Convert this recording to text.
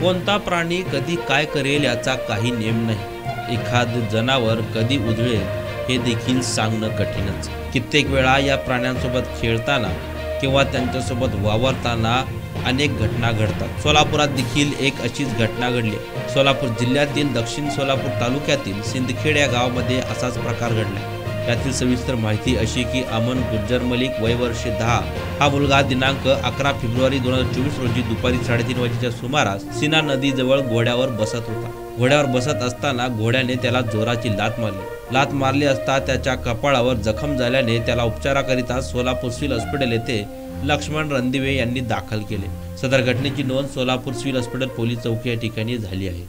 कोणता प्राणी कधी काय करेल याचा काही नेम नाही। एखाद जनावर कधी उधळेल हे देखील सांगणं कठीणच। कित्येक वेळा या प्राण्यांसोबत खेळताना किंवा त्यांच्यासोबत वावरताना अनेक घटना घडतात। सोलापुरात देखील एक अशीच घटना घडली। सोलापूर जिल्ह्यातील दक्षिण सोलापूर तालुक्यातील सिंदखेड या गावामध्ये असाच प्रकार घडला। यातील सविस्तर माहिती अशी की अमन गुज्जर मलिक वय वर्ष 10 हा मुलगा दिनांक 11 फेब्रुवारी 2024 रोजी दुपारी 3:30 वाजेच्या सुमारास सीना नदीजवळ घोड्यावर बसत होता। घोड्यावर बसत असताना घोड्याने त्याला जोराची लात मारली असता त्याच्या कपाळावर जखम झाल्याने त्याला उपचाराकरिता सोलापूर सिव्हिल हॉस्पिटल येथे लक्ष्मण रणदिवे यांनी दाखल केले। सदर घटनेची नोंद सोलापूर सिव्हिल हॉस्पिटल पोलीस चौकी या ठिकाणी झाली आहे।